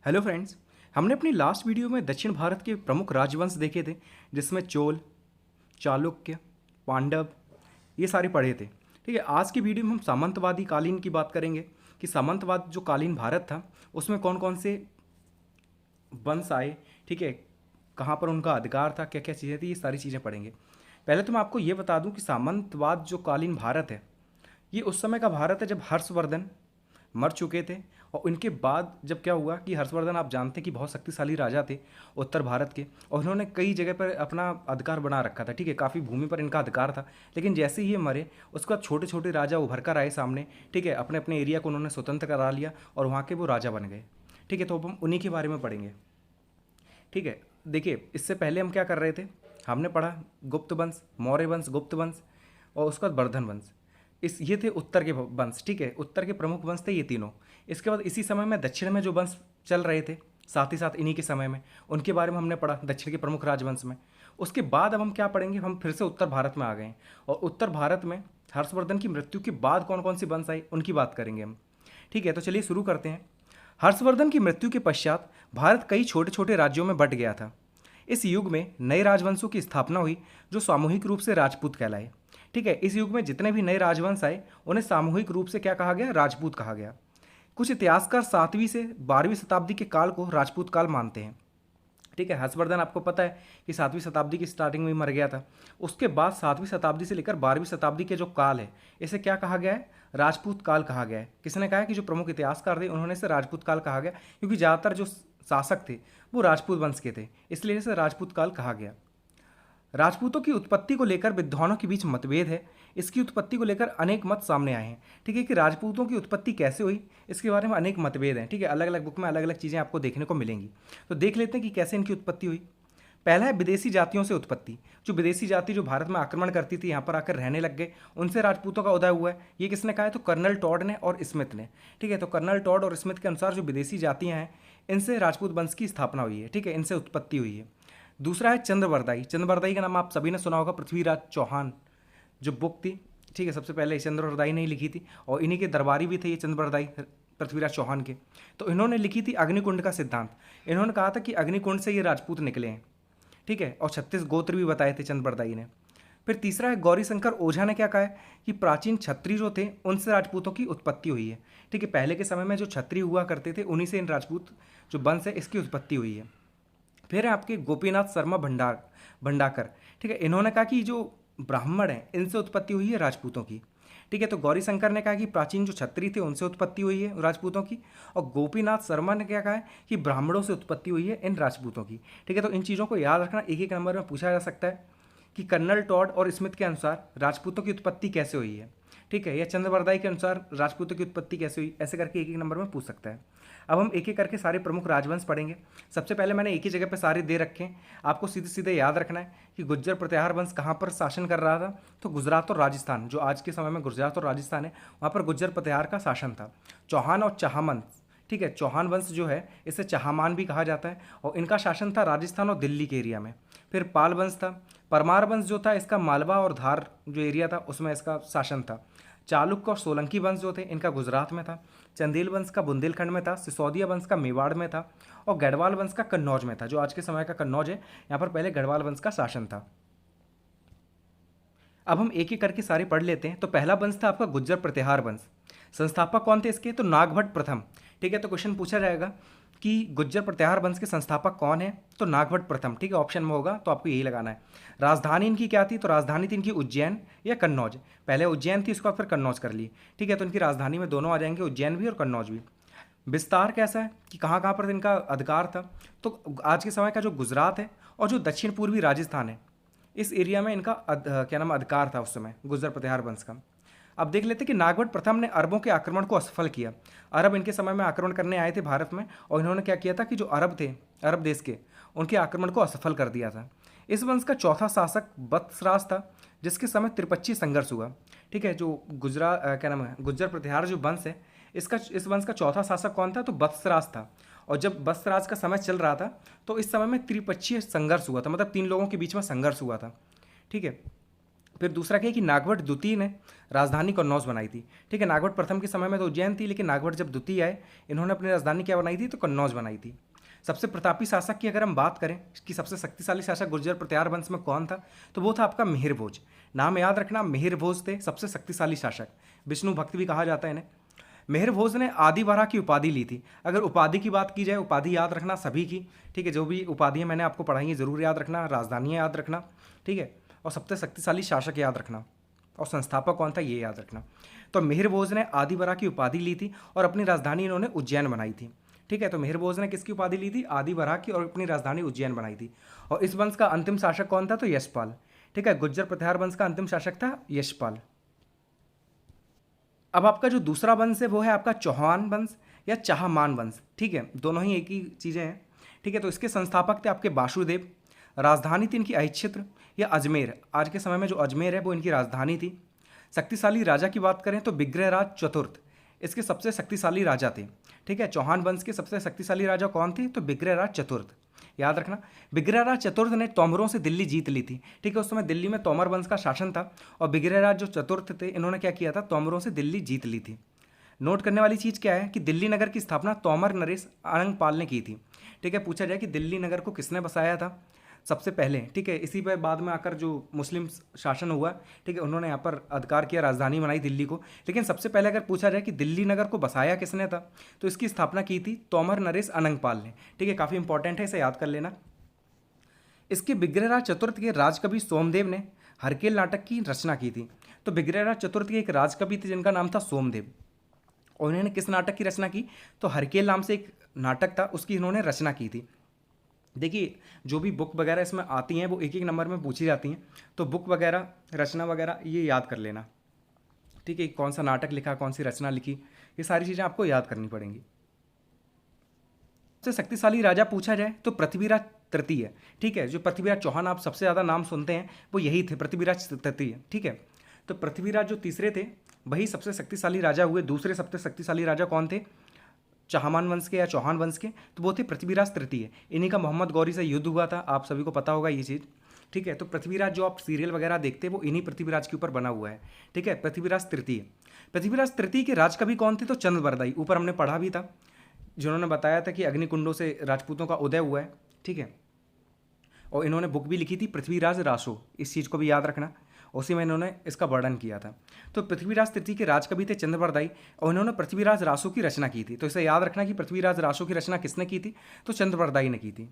Hello friends. हमने अपनी last video में दक्षिण भारत के प्रमुख राजवंश देखे थे, जिसमें चोल, चालुक्य, पांडव ये सारे पढ़े थे। ठीक है, आज की वीडियो में हम सामंतवादी कालीन की बात करेंगे कि सामंतवाद जो कालीन भारत था उसमें कौन कौन से वंश आए। ठीक है, कहाँ पर उनका अधिकार था, क्या क्या चीज़ें थी, ये सारी चीज़ें पढ़ेंगे। पहले तो मैं आपको ये बता दूं कि सामंतवाद जो कालीन भारत है, ये उस समय का भारत है जब हर्षवर्धन मर चुके थे। और उनके बाद जब क्या हुआ कि हर्षवर्धन, आप जानते हैं कि बहुत शक्तिशाली राजा थे उत्तर भारत के, और उन्होंने कई जगह पर अपना अधिकार बना रखा था। ठीक है, काफ़ी भूमि पर इनका अधिकार था। लेकिन जैसे ही ये मरे उसके बाद छोटे छोटे राजा उभर कर आए सामने। ठीक है, अपने अपने एरिया को उन्होंने स्वतंत्र करा लिया और वहाँ के वो राजा बन गए। ठीक है, तो अब हम उन्हीं के बारे में पढ़ेंगे। ठीक है, देखिए इससे पहले हम क्या कर रहे थे, हमने पढ़ा गुप्त वंश, मौर्य वंश, गुप्त वंश और उसके बाद वर्धन वंश। इस ये थे उत्तर के वंश। ठीक है, उत्तर के प्रमुख वंश थे ये तीनों। इसके बाद इसी समय में दक्षिण में जो वंश चल रहे थे, साथ ही साथ इन्हीं के समय में उनके बारे में हमने पढ़ा दक्षिण के प्रमुख राजवंश में। उसके बाद अब हम क्या पढ़ेंगे, हम फिर से उत्तर भारत में आ गए हैं और उत्तर भारत में हर्षवर्धन की मृत्यु के बाद कौन कौन सी वंश आई उनकी बात करेंगे हम। ठीक है, तो चलिए शुरू करते हैं। हर्षवर्धन की मृत्यु के पश्चात भारत कई छोटे छोटे राज्यों में बंट गया था। इस युग में नए राजवंशों की स्थापना हुई जो सामूहिक रूप से राजपूत कहलाए। ठीक है, इस युग में जितने भी नए राजवंश आए उन्हें सामूहिक रूप से क्या कहा गया, राजपूत कहा गया। कुछ इतिहासकार 7वीं से 12वीं शताब्दी के काल को राजपूत काल मानते हैं। ठीक है, हर्षवर्धन आपको पता है कि 7वीं शताब्दी की स्टार्टिंग में ही मर गया था। उसके बाद 7वीं शताब्दी से लेकर 12वीं शताब्दी के जो काल है, इसे क्या कहा गया है, राजपूत काल कहा गया है। किसने कहा है कि जो प्रमुख इतिहासकार थे उन्होंने इसे राजपूत काल कहा गया, क्योंकि ज़्यादातर जो शासक थे वो राजपूत वंश के थे, इसलिए इसे राजपूत काल कहा गया। राजपूतों की उत्पत्ति को लेकर विद्वानों के बीच मतभेद है। इसकी उत्पत्ति को लेकर अनेक मत सामने आए हैं। ठीक है, कि राजपूतों की उत्पत्ति कैसे हुई इसके बारे में अनेक मतभेद हैं। ठीक है, अलग अलग बुक में अलग अलग चीज़ें आपको देखने को मिलेंगी। तो देख लेते हैं कि कैसे इनकी उत्पत्ति हुई। पहला है विदेशी जातियों से उत्पत्ति। जो विदेशी जाति जो भारत में आक्रमण करती थी, यहाँ पर आकर रहने लग गए, उनसे राजपूतों का उदय हुआ है। ये किसने कहा है, तो कर्नल टॉड ने और स्मिथ ने। ठीक है, तो कर्नल टॉड और स्मिथ के अनुसार जो विदेशी जातियाँ हैं इनसे राजपूत वंश की स्थापना हुई है। ठीक है, इनसे उत्पत्ति हुई है। दूसरा है चंद्रवरदाई। चंद्रवरदाई का नाम आप सभी ने सुना होगा, पृथ्वीराज चौहान जो बुक थी, ठीक है, सबसे पहले चंद्रवरदाई ने ही लिखी थी और इन्हीं के दरबारी भी थे ये चंद्रवरदाई, पृथ्वीराज चौहान के। तो इन्होंने लिखी थी अग्निकुंड का सिद्धांत। इन्होंने कहा था कि अग्निकुंड से ये राजपूत निकले हैं। ठीक है, और 36 गोत्र भी बताए थे चंद्रवरदाई ने। फिर तीसरा है गौरीशंकर ओझा ने क्या कहा है कि प्राचीन क्षत्रिय जो थे उनसे राजपूतों की उत्पत्ति हुई है। ठीक है, पहले के समय में जो क्षत्रिय हुआ करते थे उन्हीं से इन राजपूत जो वंश है इसकी उत्पत्ति हुई है। फिर है आपके गोपीनाथ शर्मा भंडाकर। ठीक है, इन्होंने कहा कि जो ब्राह्मण हैं इनसे उत्पत्ति हुई है राजपूतों की। ठीक है, तो गौरीशंकर ने कहा कि प्राचीन जो क्षत्रिय थे उनसे उत्पत्ति हुई है राजपूतों की, और गोपीनाथ शर्मा ने क्या कहा है कि ब्राह्मणों से उत्पत्ति हुई है इन राजपूतों की। ठीक है, तो इन चीज़ों को याद रखना, एक एक नंबर में पूछा जा सकता है कि कर्नल टॉड और स्मिथ के अनुसार राजपूतों की उत्पत्ति कैसे हुई है। ठीक है, या चंद्रवरदाई के अनुसार राजपूतों की उत्पत्ति कैसे हुई, ऐसे करके एक एक नंबर में पूछ सकता है। अब हम एक एक करके सारे प्रमुख राजवंश पढ़ेंगे। सबसे पहले मैंने एक ही जगह पे सारे दे रखे हैं, आपको सीधे सीधे याद रखना है कि गुज्जर प्रतिहार वंश कहाँ पर शासन कर रहा था, तो गुजरात और राजस्थान, जो आज के समय में गुजरात और राजस्थान है, वहाँ पर गुज्जर प्रतिहार का शासन था। चौहान और चहामन, ठीक है, चौहान वंश जो है इसे चहामान भी कहा जाता है और इनका शासन था राजस्थान और दिल्ली के एरिया में। फिर पाल वंश था। परमार वंश जो था इसका मालवा और धार जो एरिया था उसमें इसका शासन था। चालुक्य और सोलंकी वंश जो थे इनका गुजरात में था। चंदेल वंश का बुंदेलखंड में था। सिसोदिया वंश का मेवाड़ में था और गढ़वाल वंश का कन्नौज में था, जो आज के समय का कन्नौज है। यहाँ पर पहले गढ़वाल वंश का शासन था। अब हम एक एक करके सारे पढ़ लेते हैं। तो पहला वंश था आपका गुज्जर प्रतिहार वंश। संस्थापक कौन थे इसके, तो नागभट्ट प्रथम। ठीक है, तो क्वेश्चन पूछा जाएगा कि गुज्जर प्रतिहार वंश के संस्थापक कौन है, तो नागभट्ट प्रथम। ठीक है, ऑप्शन में होगा तो आपको यही लगाना है। राजधानी इनकी क्या थी, तो राजधानी थी इनकी उज्जैन या कन्नौज। पहले उज्जैन थी, उसके बाद फिर कन्नौज कर ली। ठीक है, तो इनकी राजधानी में दोनों आ जाएंगे, उज्जैन भी और कन्नौज भी। विस्तार कैसा है कि कहाँ कहाँ पर इनका अधिकार था, तो आज के समय का जो गुजरात है और जो दक्षिण पूर्वी राजस्थान है इस एरिया में इनका क्या नाम अधिकार था उस समय गुज्जर प्रतिहार वंश का। अब देख लेते हैं कि नागभट्ट प्रथम ने अरबों के आक्रमण को असफल किया। अरब इनके समय में आक्रमण करने आए थे भारत में और इन्होंने क्या किया था कि जो अरब थे, अरब देश के, उनके आक्रमण को असफल कर दिया था। इस वंश का चौथा शासक बत्सराज था, जिसके समय त्रिपक्षीय संघर्ष हुआ। ठीक है, जो क्या नाम है गुज्जर प्रतिहार जो वंश है इस वंश का चौथा शासक कौन था, तो बत्सराज था। और जब बत्सराज का समय चल रहा था तो इस समय में त्रिपक्षीय संघर्ष हुआ था, मतलब 3 लोगों के बीच में संघर्ष हुआ था। ठीक है, फिर दूसरा क्या है कि नागवट द्वितीय ने राजधानी कन्नौज बनाई थी। ठीक है, नागवट प्रथम के समय में तो उज्जैन थी, लेकिन नागवट जब द्वितीय आए इन्होंने अपनी राजधानी क्या बनाई थी, तो कन्नौज बनाई थी। सबसे प्रतापी शासक की अगर हम बात करें कि सबसे शक्तिशाली शासक गुर्जर प्रतिहार वंश में कौन था, तो वो था आपका मिहिर भोज। नाम याद रखना, मिहिर भोज थे सबसे शक्तिशाली शासक, विष्णु भक्त भी कहा जाता है इन्हें। मिहिर भोज ने आदि वराह की उपाधि ली थी। अगर उपाधि की बात की जाए, उपाधि याद रखना सभी की, ठीक है, जो भी उपाधियाँ मैंने आपको पढ़ाई है जरूर याद रखना, राजधानियाँ याद रखना, ठीक है, और सबसे शक्तिशाली शासक याद रखना, और संस्थापक कौन था ये याद रखना। तो मिहिर भोज ने आदि वराह की उपाधि ली थी और अपनी राजधानी इन्होंने उज्जैन बनाई थी। ठीक है, तो मिहिर भोज ने किसकी उपाधि ली थी, आदि वराह की, और अपनी राजधानी उज्जैन बनाई थी। और इस वंश का अंतिम शासक कौन था, तो यशपाल। ठीक है, गुर्जर प्रतिहार वंश का अंतिम शासक था यशपाल। अब आपका जो दूसरा वंश है वो है आपका चौहान वंश या चाहमान वंश। ठीक है, दोनों ही एक ही चीज़ें हैं। ठीक है, तो इसके संस्थापक थे आपके वासुदेव। राजधानी थी इनकी अहिच्छत्र या अजमेर, आज के समय में जो अजमेर है वो इनकी राजधानी थी। शक्तिशाली राजा की बात करें तो विग्रहराज चतुर्थ इसके सबसे शक्तिशाली राजा थे। ठीक है, चौहान वंश के सबसे शक्तिशाली राजा कौन थे, तो विग्रहराज चतुर्थ। याद रखना, विग्रहराज चतुर्थ ने तोमरों से दिल्ली जीत ली थी। ठीक है, उस समय दिल्ली में तोमर वंश का शासन था और विग्रहराज जो चतुर्थ थे इन्होंने क्या किया था, तोमरों से दिल्ली जीत ली थी। नोट करने वाली चीज़ क्या है कि दिल्ली नगर की स्थापना तोमर नरेश अरंगपाल ने की थी। ठीक है, पूछा जाए कि दिल्ली नगर को किसने बसाया था सबसे पहले। ठीक है, इसी पे बाद में आकर जो मुस्लिम शासन हुआ, ठीक है, उन्होंने यहाँ पर अधिकार किया, राजधानी बनाई दिल्ली को। लेकिन सबसे पहले अगर पूछा जाए कि दिल्ली नगर को बसाया किसने था, तो इसकी स्थापना की थी तोमर नरेश अनंगपाल ने। ठीक है, काफ़ी इंपॉर्टेंट है, इसे याद कर लेना। इसके विग्रहराज चतुर्थ के राजकवि सोमदेव ने हरकेल नाटक की रचना की थी। तो विग्रहराज चतुर्थ के एक राजकवि थे जिनका नाम था सोमदेव, और इन्होंने किस नाटक की रचना की, तो हरकेल नाम से एक नाटक था, उसकी इन्होंने रचना की थी। देखिए, जो भी बुक वगैरह इसमें आती हैं वो एक एक नंबर में पूछी जाती हैं, तो बुक वगैरह, रचना वगैरह ये याद कर लेना। ठीक है, कौन सा नाटक लिखा, कौन सी रचना लिखी, ये सारी चीज़ें आपको याद करनी पड़ेंगी। सबसे शक्तिशाली राजा पूछा जाए तो पृथ्वीराज तृतीय। ठीक है, जो पृथ्वीराज चौहान आप सबसे ज़्यादा नाम सुनते हैं वो यही थे, पृथ्वीराज तृतीय। ठीक है, तो पृथ्वीराज जो तीसरे थे वही सबसे शक्तिशाली राजा हुए। दूसरे सबसे शक्तिशाली राजा कौन थे, चाहमान वंश के या चौहान वंश के, तो वो थे पृथ्वीराज तृतीय। इन्हीं का मोहम्मद गौरी से युद्ध हुआ था, आप सभी को पता होगा ये चीज़। ठीक है, तो पृथ्वीराज जो आप सीरियल वगैरह देखते हैं वो इन्हीं पृथ्वीराज के ऊपर बना हुआ है। ठीक है, पृथ्वीराज तृतीय। पृथ्वीराज तृतीय के राजकवि कौन थे, तो चंद्रबरदाई, ऊपर हमने पढ़ा भी था, जिन्होंने बताया था कि अग्निकुंडों से राजपूतों का उदय हुआ है। ठीक है, और इन्होंने बुक भी लिखी थी पृथ्वीराज रासो, इस चीज़ को भी याद रखना, उसी में इन्होंने इसका वर्णन किया था। तो पृथ्वीराज तृतीय के राजकवि थे चंद्रबरदाई, और इन्होंने पृथ्वीराज रासो की रचना की थी। तो इसे याद रखना कि पृथ्वीराज रासो की रचना किसने की थी, तो चंद्रबरदाई ने की थी।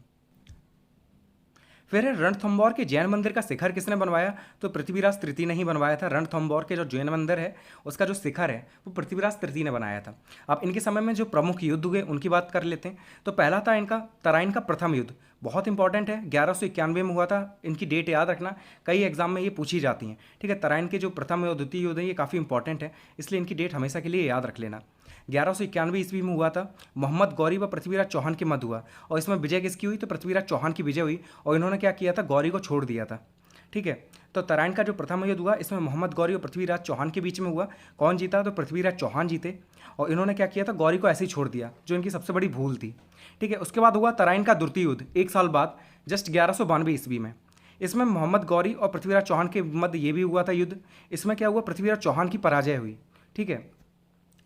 फिर रणथंभौर के जैन मंदिर का शिखर किसने बनवाया, तो पृथ्वीराज तृतीय ने ही बनवाया था। रणथंभौर के जो जैन मंदिर है उसका जो शिखर है वो पृथ्वीराज तृतीय ने बनाया था। अब इनके समय में जो प्रमुख युद्ध हुए उनकी बात कर लेते हैं। तो पहला था इनका तराइन का प्रथम युद्ध, बहुत इंपॉर्टेंट है, 1191 में हुआ था। इनकी डेट याद रखना, कई एग्जाम में ये पूछी जाती हैं। ठीक है, तराइन के जो प्रथम और द्वितीय युद्ध है ये काफ़ी इंपॉर्टेंट है, इसलिए इनकी डेट हमेशा के लिए याद रख लेना। 1191 ईस्वी में हुआ था। मोहम्मद गौरी व पृथ्वीराज चौहान के मध्य हुआ, और इसमें विजय किसकी हुई, तो पृथ्वीराज चौहान की विजय हुई, और इन्होंने क्या किया था, गौरी को छोड़ दिया था। ठीक है, तो तराइन का जो प्रथम युद्ध हुआ इसमें मोहम्मद गौरी और पृथ्वीराज चौहान के बीच में हुआ। कौन जीता, तो पृथ्वीराज चौहान जीते, और इन्होंने क्या किया था, गौरी को ऐसे ही छोड़ दिया, जो इनकी सबसे बड़ी भूल थी। ठीक है, उसके बाद हुआ तराइन का द्वितीय युद्ध, एक साल बाद, जस्ट 1192 ईस्वी में। इसमें मोहम्मद गौरी और पृथ्वीराज चौहान के मध्य ये भी हुआ था युद्ध। इसमें क्या हुआ, पृथ्वीराज चौहान की पराजय हुई। ठीक है,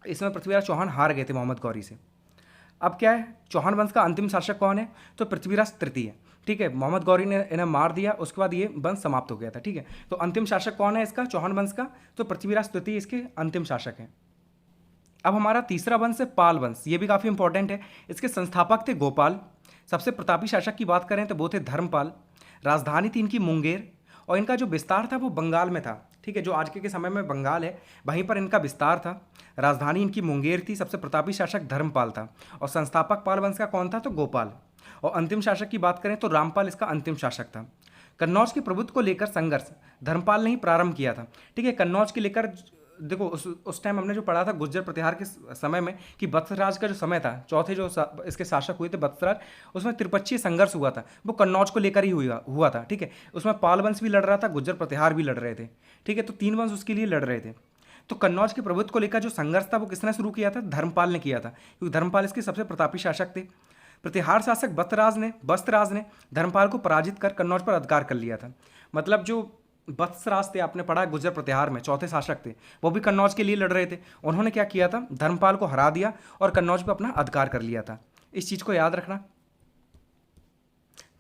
इसमें पृथ्वीराज चौहान हार गए थे मोहम्मद गौरी से। अब क्या है, चौहान वंश का अंतिम शासक कौन है, तो पृथ्वीराज तृतीय। ठीक है, मोहम्मद गौरी ने इन्हें मार दिया, उसके बाद ये वंश समाप्त हो गया था। ठीक है, तो अंतिम शासक कौन है इसका, चौहान वंश का, तो पृथ्वीराज तृतीय इसके अंतिम शासक हैं। अब हमारा तीसरा वंश है पाल वंश, ये भी काफ़ी इंपॉर्टेंट है। इसके संस्थापक थे गोपाल। सबसे प्रतापी शासक की बात करें तो वो थे धर्मपाल। राजधानी थी इनकी मुंगेर, और इनका जो विस्तार था वो बंगाल में था। ठीक है, जो आज के समय में बंगाल है वहीं पर इनका विस्तार था। राजधानी इनकी मुंगेर थी। सबसे प्रतापी शासक धर्मपाल था, और संस्थापक पाल वंश का कौन था, तो गोपाल। और अंतिम शासक की बात करें तो रामपाल इसका अंतिम शासक था। कन्नौज के प्रभुत्व को लेकर संघर्ष धर्मपाल ने ही प्रारंभ किया था। ठीक है, कन्नौज के लेकर देखो उस टाइम हमने जो पढ़ा था गुर्जर प्रतिहार के समय में कि वत्सराज का जो समय था, चौथे जो इसके शासक हुए थे वत्सराज, उसमें त्रिपक्षीय संघर्ष हुआ था, वो कन्नौज को लेकर ही हुआ था। ठीक है, उसमें पाल वंश भी लड़ रहा था, गुर्जर प्रतिहार भी लड़ रहे थे। ठीक है, तो तीन वंश उसके लिए लड़ रहे थे। तो कन्नौज के प्रभुत्व को लेकर जो संघर्ष था वो किसने शुरू किया था, धर्मपाल ने किया था, क्योंकि धर्मपाल इसके सबसे प्रतापी शासक थे। प्रतिहार शासक वस्त्रराज ने धर्मपाल को पराजित कर कन्नौज पर अधिकार कर लिया था। मतलब जो वत्सराज थे, आपने पढ़ा गुर्जर प्रतिहार में, चौथे शासक थे, वो भी कन्नौज के लिए लड़ रहे थे। उन्होंने क्या किया था, धर्मपाल को हरा दिया और कन्नौज पर अपना अधिकार कर लिया था। इस चीज़ को याद रखना।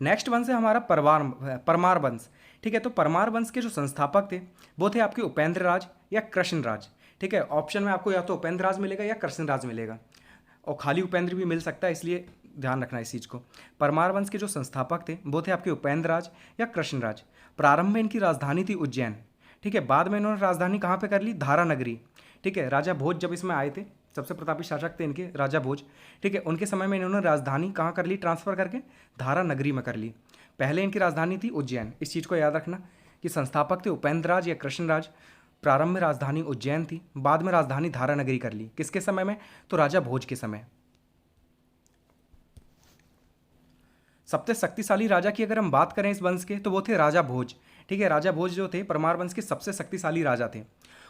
नेक्स्ट वंश है हमारा परमार वंश। ठीक है, तो परमार वंश के जो संस्थापक थे वो थे आपके उपेंद्र राज या कृष्ण राज। ठीक है, ऑप्शन में आपको या तो उपेंद्र राज मिलेगा या कृष्ण राज मिलेगा, और खाली उपेंद्र भी मिल सकता है, इसलिए ध्यान रखना इस चीज़ को। परमार वंश के जो संस्थापक थे वो थे आपके उपेंद्र राज या कृष्ण राज। प्रारंभ में इनकी राजधानी थी उज्जैन। ठीक है, बाद में इन्होंने राजधानी कहाँ पे कर ली, धारा नगरी। ठीक है, राजा भोज जब इसमें आए थे, सबसे प्रतापी शासक थे इनके राजा भोज। ठीक है, उनके समय में इन्होंने राजधानी कहाँ कर ली, ट्रांसफर करके धारा नगरी में कर ली। पहले इनकी राजधानी थी उज्जैन। इस चीज़ को याद रखना कि संस्थापक थे उपेंद्र राज या कृष्ण राज। प्रारंभ में राजधानी उज्जैन थी, बाद में राजधानी धारा नगरी कर ली। किसके समय में, तो राजा भोज के समय। सबसे शक्तिशाली राजा की अगर हम बात करें इस वंश के, तो वो थे राजा भोज। ठीक है, राजा भोज जो थे परमार वंश के सबसे शक्तिशाली राजा थे।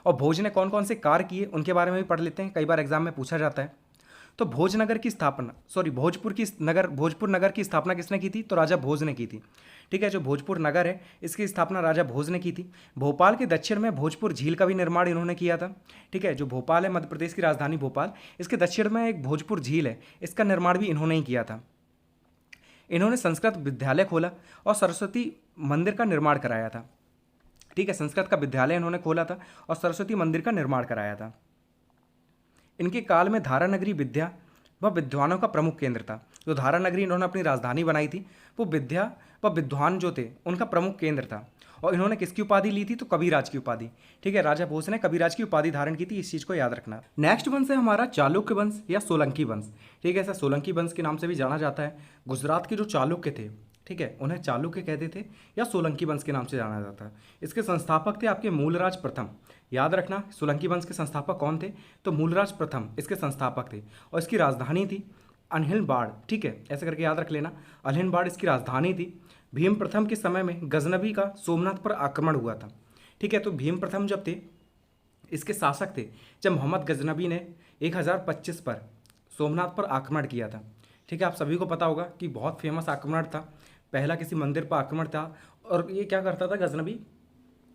और भोज ने कौन कौन से कार्य किए उनके बारे में भी पढ़ लेते हैं, कई बार एग्जाम में पूछा जाता है। तो भोजपुर नगर की स्थापना किसने की थी, तो राजा भोज ने की थी। ठीक है, जो भोजपुर नगर है इसकी स्थापना राजा भोज ने की थी। भोपाल के दक्षिण में भोजपुर झील का भी निर्माण इन्होंने किया था। ठीक है, जो भोपाल है मध्य प्रदेश की राजधानी भोपाल, इसके दक्षिण में एक भोजपुर झील है, इसका निर्माण भी इन्होंने ही किया था। इन्होंने संस्कृत विद्यालय खोला और सरस्वती मंदिर का निर्माण कराया था। ठीक है, संस्कृत का विद्यालय इन्होंने खोला था और सरस्वती मंदिर का निर्माण कराया था। इनके काल में धारा नगरी विद्या व विद्वानों का प्रमुख केंद्र था। जो धारा नगरी इन्होंने अपनी राजधानी बनाई थी, वो विद्या व विद्वान जो थे उनका प्रमुख केंद्र था। और इन्होंने किसकी उपाधि ली थी, तो कविराज की उपाधि। ठीक है, राजा भोज ने कविराज की उपाधि धारण की थी, इस चीज़ को याद रखना। नेक्स्ट वंश है हमारा चालुक्य वंश या सोलंकी वंश। ठीक है, ऐसा सोलंकी वंश के नाम से भी जाना जाता है। गुजरात के जो चालुक्य थे, ठीक है, उन्हें चालुक्य कहते थे या सोलंकी वंश के नाम से जाना जाता है। इसके संस्थापक थे आपके मूलराज प्रथम। याद रखना, सोलंकी वंश के संस्थापक कौन थे, तो मूलराज प्रथम इसके संस्थापक थे। और इसकी राजधानी थी अल्हिनबाड़। ठीक है, ऐसे करके याद रख लेना, अल्हिनबाड़ इसकी राजधानी थी। भीम प्रथम के समय में गजनबी का सोमनाथ पर आक्रमण हुआ था। ठीक है, तो भीम प्रथम जब थे इसके शासक थे, जब मोहम्मद गजनबी ने 1025 पर सोमनाथ पर आक्रमण किया था। ठीक है, आप सभी को पता होगा कि बहुत फेमस आक्रमण था, पहला किसी मंदिर पर आक्रमण था। और ये क्या करता था गजनबी,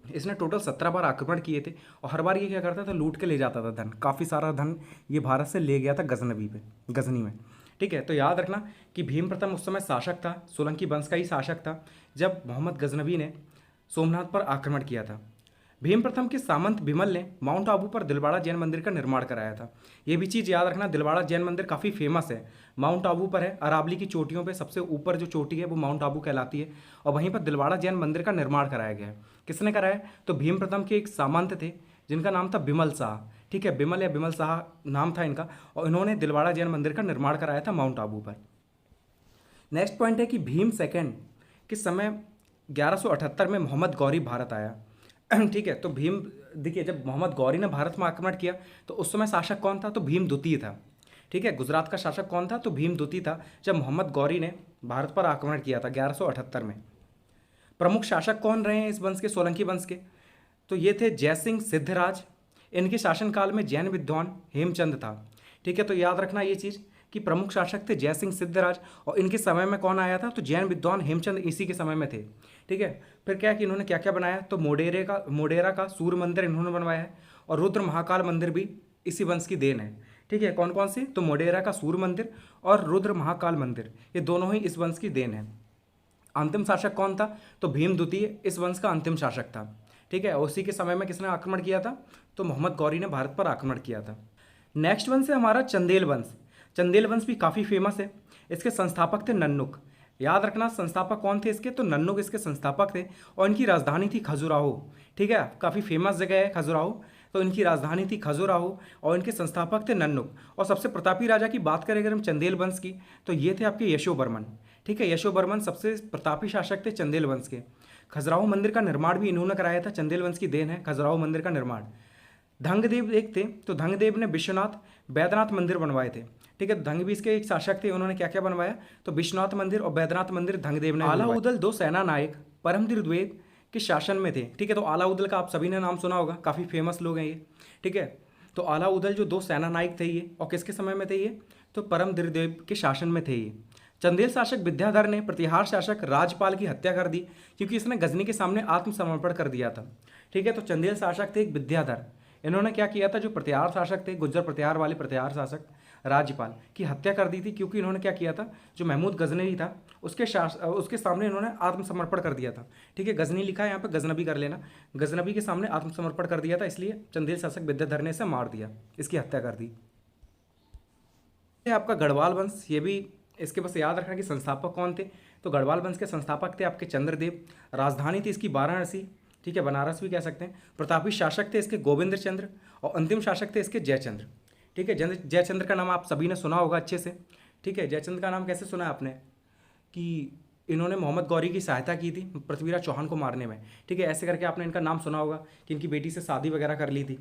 इसने टोटल 17 बार आक्रमण किए थे और हर बार ये क्या करता था, लूट के ले जाता था धन। काफ़ी सारा धन ये भारत से ले गया था गजनी में। ठीक है, तो याद रखना कि भीम प्रथम उस समय शासक था, सोलंकी वंश का ही शासक था, जब मोहम्मद गजनबी ने सोमनाथ पर आक्रमण किया था। भीम प्रथम के सामंत विमल ने माउंट आबू पर दिलवाड़ा जैन मंदिर का निर्माण कराया था। ये भी चीज़ याद रखना, दिलवाड़ा जैन मंदिर काफ़ी फेमस है, माउंट आबू पर है। अरावली की चोटियों पे सबसे ऊपर जो चोटी है वो माउंट आबू कहलाती है, और वहीं पर दिलवाड़ा जैन मंदिर का निर्माण कराया गया है। किसने कराया, तो भीम प्रथम के एक सामंत थे जिनका नाम था बिमल शाह। ठीक है, बिमल या बिमल शाह नाम था इनका, और इन्होंने दिलवाड़ा जैन मंदिर का निर्माण कराया था माउंट आबू पर। नेक्स्ट पॉइंट है कि भीम सेकेंड के समय 1178 में मोहम्मद गौरी भारत आया। ठीक है, तो भीम, देखिए जब मोहम्मद गौरी ने भारत में आक्रमण किया तो उस समय शासक कौन था, तो भीम द्वितीय था। ठीक है, गुजरात का शासक कौन था, तो भीम द्वितीय था जब मोहम्मद गौरी ने भारत पर आक्रमण किया था 1178 में। प्रमुख शासक कौन रहे हैं इस वंश के, सोलंकी वंश के, तो ये थे जयसिंह सिद्धराज। इनके शासनकाल में जैन विद्वान हेमचंद था। ठीक है, तो याद रखना ये चीज़ कि प्रमुख शासक थे जयसिंह सिद्धराज, और इनके समय में कौन आया था, तो जैन विद्वान हेमचंद इसी के समय में थे। ठीक है, फिर क्या कि इन्होंने क्या क्या बनाया, तो मोडेरा का सूर्य मंदिर इन्होंने बनवाया है, और रुद्र महाकाल मंदिर भी इसी वंश की देन है। ठीक है, कौन कौन से, तो मोडेरा का सूर्य मंदिर और रुद्र महाकाल मंदिर, ये दोनों ही इस वंश की देन है। अंतिम शासक कौन था, तो भीम द्वितीय इस वंश का अंतिम शासक था। ठीक है, उसी के समय में किसने आक्रमण किया था, तो मोहम्मद गौरी ने भारत पर आक्रमण किया था। नेक्स्ट वंश है हमारा चंदेल वंश। चंदेल वंश भी काफ़ी फेमस है। इसके संस्थापक थे नन्नुक। याद रखना संस्थापक कौन थे इसके, तो नन्नुक इसके संस्थापक थे, और इनकी राजधानी थी खजुराहो। ठीक है, काफ़ी फेमस जगह है खजुराहो, तो इनकी राजधानी थी खजुराहो, और इनके संस्थापक थे नन्नुक। और सबसे प्रतापी राजा की बात करें अगर हम चंदेल वंश की, तो ये थे आपके यशोवर्मन। ठीक है, यशोवर्मन सबसे प्रतापी शासक थे चंदेल वंश के। खजुराहो मंदिर का निर्माण भी इन्होंने कराया था, चंदेल वंश की देन है खजुराहो मंदिर का निर्माण। धंगदेव एक थे, तो धंगदेव ने विश्वनाथ बैद्यनाथ मंदिर बनवाए थे। ठीक है, धंग भी इसके एक शासक थे, उन्होंने क्या क्या बनवाया, तो विश्वनाथ मंदिर और बैद्यनाथ मंदिर धंगदेव ने। आलाउद्दीन दो सेना नायक परमवीर द्विवेदी के शासन में थे। ठीक है, तो आलाउद्दीन का आप सभी ने नाम सुना होगा, काफ़ी फेमस लोग हैं ये। ठीक है, तो आलाउद्दीन जो दो सेना नायक थे ये, और किसके समय में थे ये, तो परमवीर द्विवेदी के शासन में थे ये। चंदेल शासक विद्याधर ने प्रतिहार शासक राजपाल की हत्या कर दी क्योंकि इसने गजनी के सामने आत्मसमर्पण कर दिया था। ठीक है, तो चंदेल शासक थे एक विद्याधर, इन्होंने क्या किया था, जो प्रतिहार शासक थे, गुज्जर प्रतिहार वाले प्रतिहार शासक राजपाल की हत्या कर दी थी क्योंकि इन्होंने क्या किया था, जो महमूद गजनवी था उसके सामने इन्होंने आत्मसमर्पण कर दिया था। ठीक है, गजनी लिखा है यहाँ पे, गजनबी कर लेना, गजनबी के सामने आत्मसमर्पण कर दिया था, इसलिए चंदेल शासक विद्याधर ने इसे मार दिया, इसकी हत्या कर दी। आपका गढ़वाल वंश, ये भी इसके बस याद रखना कि संस्थापक कौन थे। तो गढ़वाल वंश के संस्थापक थे आपके चंद्रदेव, राजधानी थी इसकी वाराणसी, ठीक है, बनारस भी कह सकते हैं। प्रतापी शासक थे इसके गोविंद चंद्र, और अंतिम शासक थे इसके जयचंद्र। ठीक है, जयचंद्र का नाम आप सभी ने सुना होगा अच्छे से। ठीक है, जयचंद्र का नाम कैसे सुना है आपने, कि इन्होंने मोहम्मद गौरी की सहायता की थी पृथ्वीराज चौहान को मारने में। ठीक है, ऐसे करके आपने इनका नाम सुना होगा कि इनकी बेटी से शादी वगैरह कर ली थी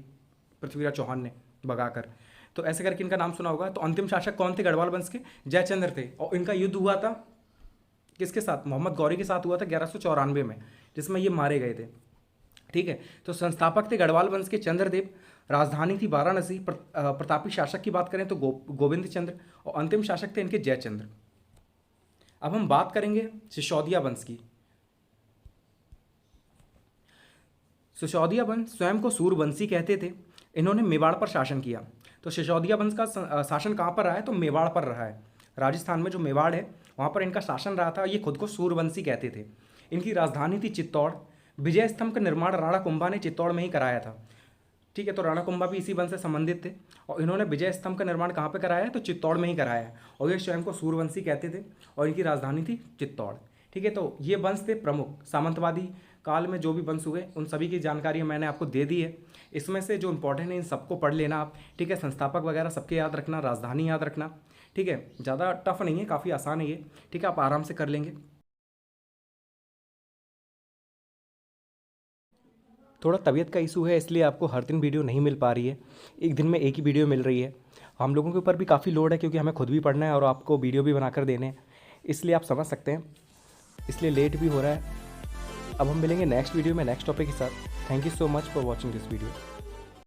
पृथ्वीराज चौहान ने भगाकर, तो ऐसे करके इनका नाम सुना होगा। तो अंतिम शासक कौन थे गढ़वाल वंश के, जयचंद्र थे, और इनका युद्ध हुआ था किसके साथ, मोहम्मद गौरी के साथ हुआ था 1194 में, जिसमें ये मारे गए थे। ठीक है, तो संस्थापक थे गढ़वाल वंश के चंद्रदेव, राजधानी थी वाराणसी। प्रतापी शासक की बात करें तो गोविंद चंद्र, और अंतिम शासक थे इनके जयचंद्र। अब हम बात करेंगे सिसोदिया वंश की। सिसोदिया वंश स्वयं को सूरवंशी कहते थे, इन्होंने मेवाड़ पर शासन किया। तो सिसोदिया वंश का शासन कहाँ पर रहा है, तो मेवाड़ पर रहा है। राजस्थान में जो मेवाड़ है वहाँ पर इनका शासन रहा था। ये खुद को सूरवंशी कहते थे। इनकी राजधानी थी चित्तौड़। विजय स्तंभ का निर्माण राणा कुंभा ने चित्तौड़ में ही कराया था। ठीक है, तो राणा कुंभा भी इसी वंश से संबंधित थे, और इन्होंने विजय स्तंभ का निर्माण कहाँ पे कराया है, तो चित्तौड़ में ही कराया है, और ये स्वयं को सूरवंशी कहते थे, और इनकी राजधानी थी चित्तौड़। ठीक है, तो ये वंश थे प्रमुख सामंतवादी काल में जो भी वंश हुए, उन सभी की जानकारी मैंने आपको दे दी है। इसमें से जो इंपॉर्टेंट है इन सबको पढ़ लेना आप। ठीक है, संस्थापक वगैरह सबके याद रखना, राजधानी याद रखना। ठीक है, ज़्यादा टफ नहीं है, काफ़ी आसान है ये। ठीक है, आप आराम से कर लेंगे। थोड़ा तबीयत का इशू है, इसलिए आपको हर दिन वीडियो नहीं मिल पा रही है, एक दिन में एक ही वीडियो मिल रही है। हम लोगों के ऊपर भी काफ़ी लोड है, क्योंकि हमें खुद भी पढ़ना है और आपको वीडियो भी बनाकर देने हैं, इसलिए आप समझ सकते हैं, इसलिए लेट भी हो रहा है। अब हम मिलेंगे नेक्स्ट वीडियो में नेक्स्ट टॉपिक के साथ। Thank you so much for watching this video.